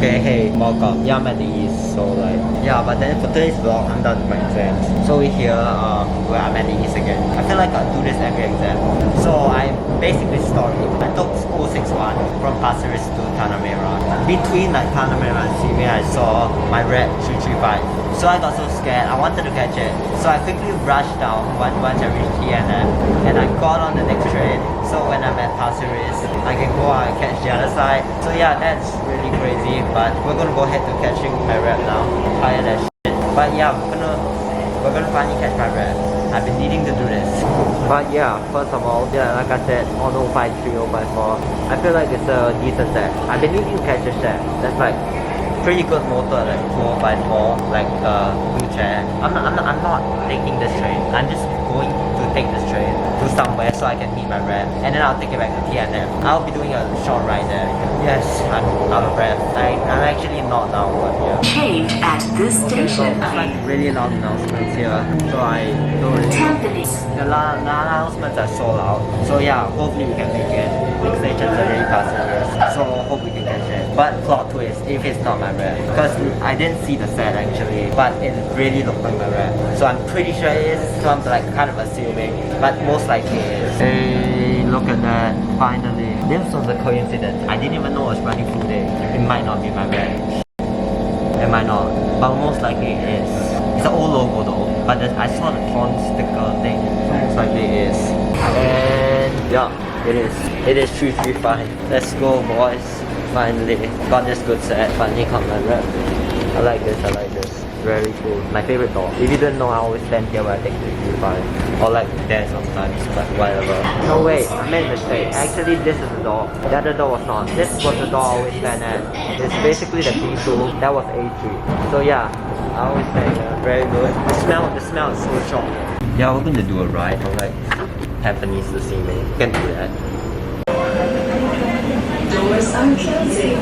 Okay, hey, welcome. Yeah, I'm at the east, so like, yeah, but then for today's vlog, I'm done with my exams. So we're here, where I'm at the east again. I feel like I do this every exam. So I basically story. I took 061 from Pasir Ris to Tanah Merah. Between like Tanah Merah and Simei, I saw my red 335. So I got so scared, I wanted to catch it. So I quickly rushed down once I reached TNM, and I got on the next train. So when I'm at Pasir Ris, I can go out and catch the other side. So yeah, that's really crazy. But we're gonna go ahead to catching my rep now. Tired as shit. But yeah, we're gonna finally catch my rep. I've been needing to do this. But yeah, first of all, yeah, like I said, on 053, 054, I feel like it's a decent set. I've been needing to catch a set. That's like pretty good motor, like 2054, like wheelchair. I'm not taking this train. I'm just going to take this train to somewhere so I can meet my rep, and then I'll take it back to TNM. I'll be doing a short ride there. Yes, I'm out of breath. I'm actually not now, but yeah. Change at this station. It's like really loud announcements here, so I don't really. The announcements are so loud. So yeah, hopefully we can make it. Next station's already passing, so hope we can catch it. But plot twist, if it's not my rep, because I didn't see the set actually, but it really looked like my rep. So I'm pretty sure it is. So I'm like kind of assuming, but most likely it is. Hey, look at that! Finally, this was a coincidence. I didn't even know it was running full day. It might not be my rep. It might not, but most likely it is. It's an old logo though, but I saw the Tron sticker thing, so most likely it is. And yeah, it is. It is 335. Let's go, boys. Finally got this good set. Finally got my rep. I like this. Very cool. My favorite door. If you didn't know, I always stand here where I take 335, or like there sometimes, but whatever. No wait, I made a mistake. Actually, this is the door. The other door was not. This was the door I always stand at. It's basically the B2. That was A3. So yeah, I always stand here. Very good. The smell is so strong. Yeah, we're going to do a ride from like Japanese to Simei. You can do that. Doors are closing.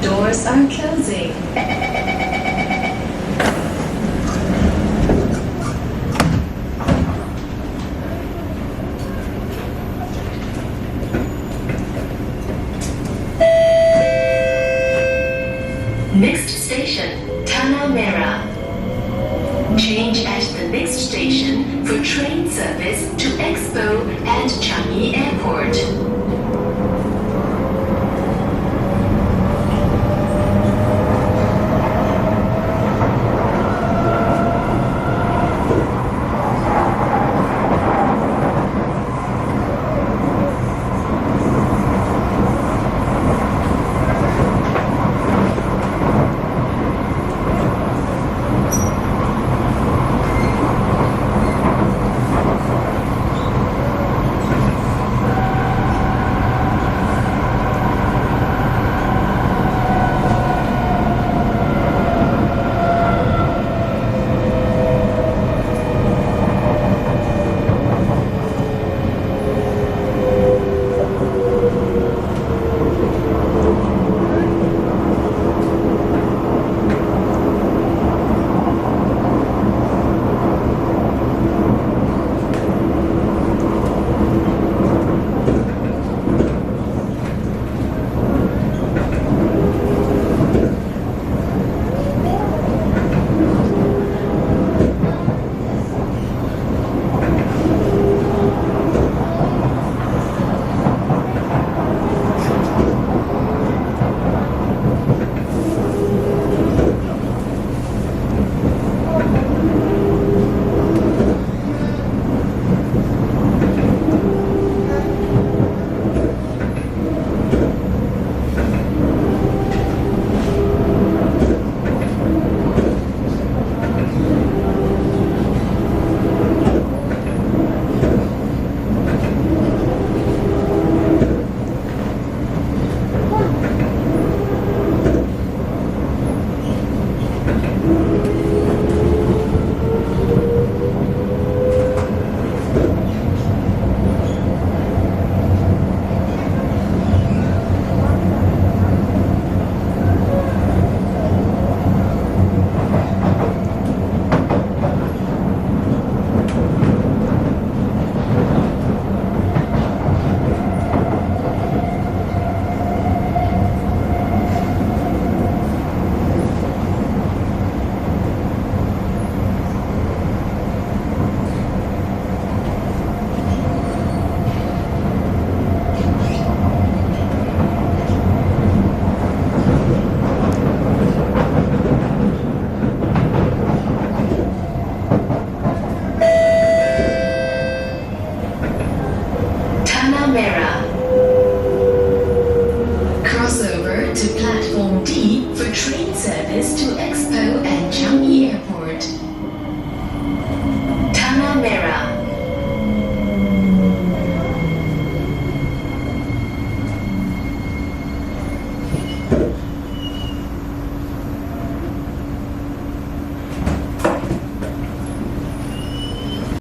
Doors are closing. Next station, Tanah Merah. Change at the next station for train service to Expo and Changi Airport.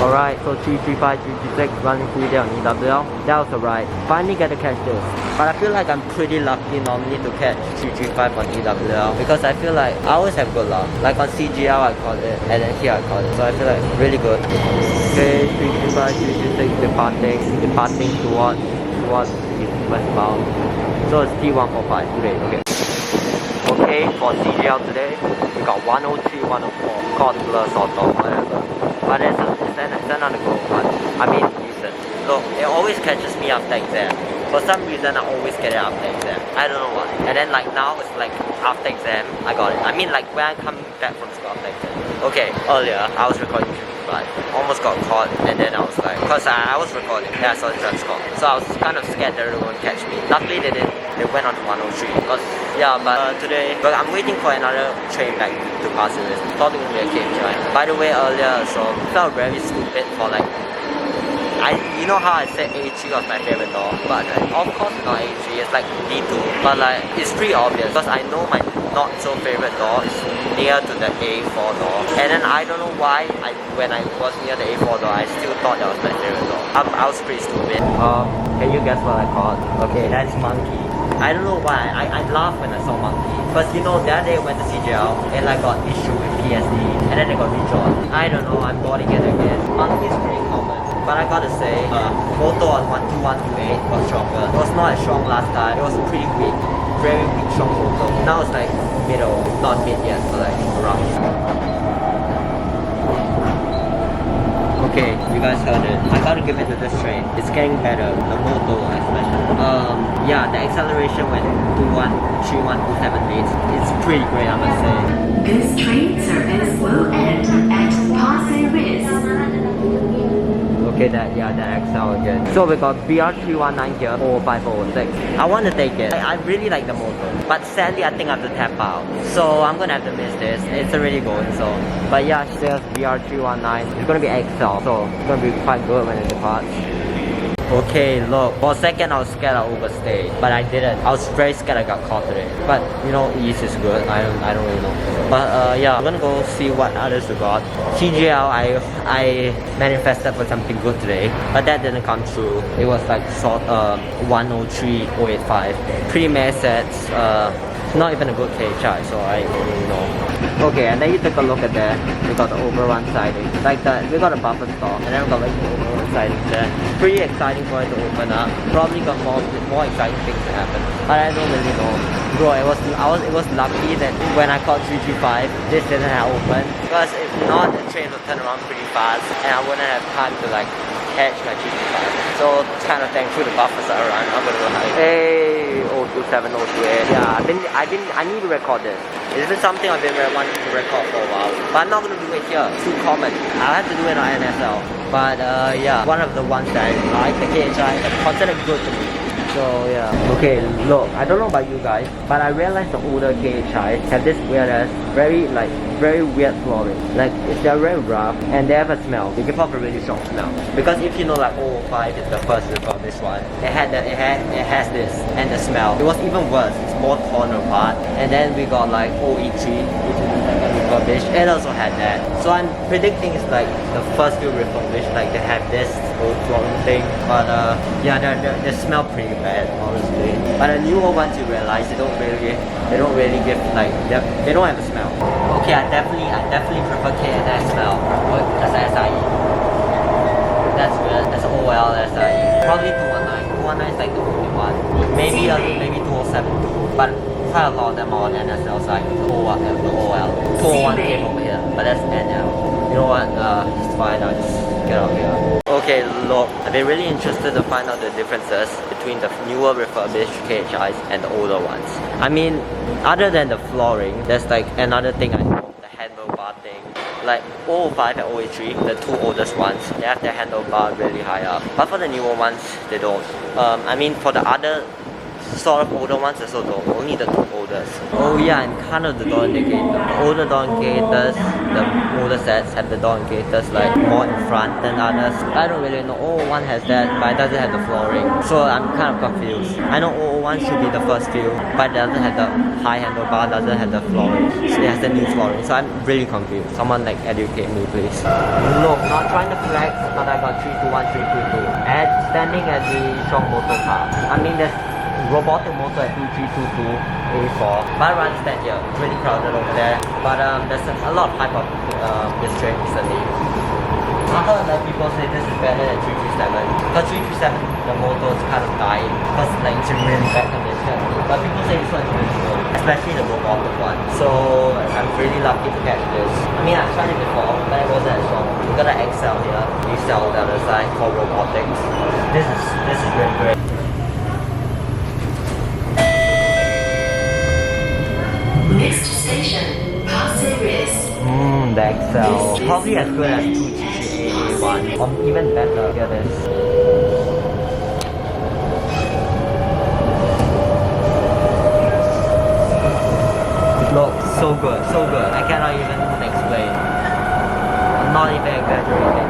Alright, so 335, 336 running through there on EWL. That was alright. Finally get to catch this. But I feel like I'm pretty lucky normally to catch 335 on EWL because I feel like I always have good luck. Like on CGL I caught it and then here I caught it. So I feel like really good. Okay, 335, 336 departing towards westbound. So it's T145 today, okay. Okay, for CGL today, we got 103, 104, cordless sort of, whatever. But it's another goal one. I mean, decent. Look, it always catches me after exam. For some reason, I always get it after exam. I don't know why. And then like now, it's like after exam, I got it. I mean like when I come back from school after exam. Okay, earlier, I was recording 335. Almost got caught, and then I was like, cause I was recording, then I saw the judge score. So I was kind of scared that they won't catch me. Luckily they didn't. They went on to 103. Cause yeah, but today, but I'm waiting for another train back to pass it. Thought it would be a cage, right? By the way, earlier, so felt very stupid for like. You know how I said A3 was my favorite door, but like, of course it's not A3, it's like D2, but like it's pretty obvious because I know my not so favorite door is near to the A4 door, and then I don't know why when I was near the A4 door I still thought that was my favorite door. I was pretty stupid. Can you guess what I caught? Okay, that's monkey. I don't know why, I laughed when I saw monkey, because you know the other day I went to CGL and I got issue with PSD and then I got redrawn. I don't know, I'm boarding it again. Monkey is pretty common. but I gotta say, motor on 12128 was stronger. It was not as strong last time. It was pretty weak, very weak strong motor. Now it's like middle, not mid yet, but like around. Okay, you guys heard it. I gotta give it to this train. It's getting better. The motor, especially. Yeah, the acceleration when 213127 beats, it's pretty great, I must say. This train service will end at Pasir Ris. Okay, that XL again. So we got BR319 here, 45006. I want to take it. I really like the motor, but sadly I think I have to tap out. So I'm gonna have to miss this. It's already going, so. But yeah, she says BR319. It's gonna be XL, so it's gonna be quite good when it departs. Okay, look, for a second I was scared I overstayed, but I didn't. I was very scared I got caught today. But you know, ease is good. I don't really know. But yeah, I'm gonna go see what others we got. TGL, I manifested for something good today, but that didn't come true. It was like sort 103085. Pretty meh sets. Not even a good KHI, so I don't really know. Okay, and then you take a look at that. We got the overrun siding, like that. We got a buffer stop, and then we got like the overrun siding there. Pretty exciting for it to open up. Probably got more exciting things to happen, but I don't really know. Bro, it was lucky that when I caught 335, this didn't have open, because if not, the train would turn around pretty fast, and I wouldn't have time to like catch my 335. So kind of thankful the buffers are around. I'm gonna go hey, 027, 028. Yeah, I need to record this. This is something I've been wanting to record for a while, but I'm not gonna do it here. It's too common. I have to do it on NSL. But yeah, one of the ones that I like, the KHI, that's considered good to me. So yeah. Okay, look, I don't know about you guys, but I realized the older KHI have this very weird flooring. Like they're very rough and they have a smell. They give off a really strong smell. Because if you know like 005 is the first refurbished one, it has this and the smell. It was even worse. It's more torn apart. And then we got like 083, which is the second refurbished. It also had that. So I'm predicting it's like the first few refurbished, like they have this old flooring thing. But yeah, they smell pretty bad, honestly. But the newer ones you realize they don't really give like they don't have a smell. Okay, I definitely prefer KNS smell. What? That's SIE. That's good. That's OL SIE. Probably 219. 219 is like the only one. Maybe 207 too. But quite a lot of them are on NSL side. The OL. 201 came over here, but that's NL. You know what? It's fine. I'll just get out here. Okay, look, I've been really interested to find out the differences between the newer refurbished KHIs and the older ones. I mean, other than the flooring, there's like another thing I know, the handlebar thing. Like 005 and 083, the two oldest ones, they have their handlebar really high up. But for the newer ones, they don't. I mean, for the other sort of older ones also don't, only the two oldest. Oh yeah, and kind of the door indicator. The older door indicators, the older sets have the door indicators like more in front than others. I don't really know. 001 has that, but it doesn't have the flooring. So I'm kind of confused. I know 001 should be the first few, but it doesn't have the high handlebar, doesn't have the flooring. So it has the new flooring. So I'm really confused. Someone like educate me please. Look, not trying to flex, but I got 321, 322. And standing at the strong motor car. I mean there's robotic motor at 2322 A4, but I run stand here. It's really crowded over there, but there's a lot of hype of this train recently. I heard that people say this is better than 337, because 337 the motor is kind of dying because like it's in really bad condition, but people say this one is really good, especially the robotic one. So I'm really lucky to catch this. I mean I've tried it before, but it wasn't as strong. We got an XL here, we sell the other side for robotics. This is really great. Next station, Pasir Ris. The XL. Probably as good as 2GGA1, or even better. Look at this. Look, so good, so good. I cannot even explain. I'm not even exaggerating.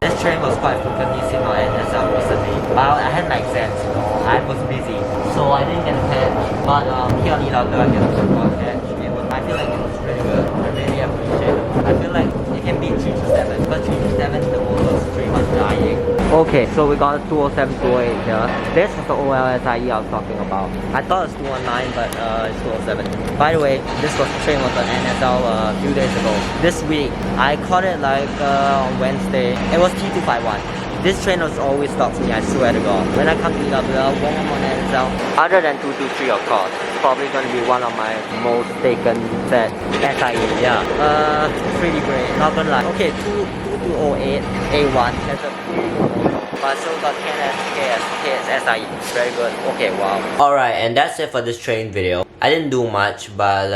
This train was quite frequently seen on NSL recently. But I had my exams, you know. I was busy, so I didn't get a catch. But here on Ilaga, I get a super catch. I feel like it was really good. I really appreciate it. I feel like it can beat 327, but 327 the motor was pretty much dying. Okay, so we got 207, 208 here. This was the OLSIE I was talking about. I thought it's 219, but it's 207. By the way, this train was an NSL a few days ago. This week, I caught it like on Wednesday. It was T251. This train was always stops me, I swear to God. When I come to EWL, when I'm on NSL, other than 223 of course, it's probably going to be one of my most taken set SIE. Yeah, pretty great, not gonna lie. Okay, 2208 A1, that's a but still got KNS, KS, SIE, very good. Okay, wow. Alright, and that's it for this train video. I didn't do much, but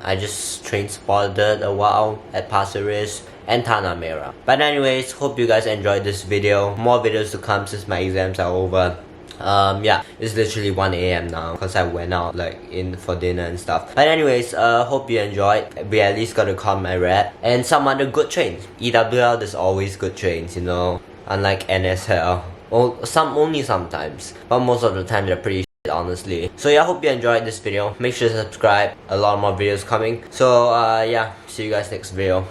I just train spotted a while at Pasir Ris and Tanah Merah. But anyways, hope you guys enjoyed this video. More videos to come since my exams are over. Yeah, it's literally 1 AM now because I went out like in for dinner and stuff. But anyways, hope you enjoyed. We at least got to call my rep and some other good trains. EWL, there's always good trains, you know, unlike NSL. Only sometimes, but most of the time they're pretty shit, honestly. So yeah, hope you enjoyed this video. Make sure to subscribe. A lot more videos coming. So yeah, see you guys next video.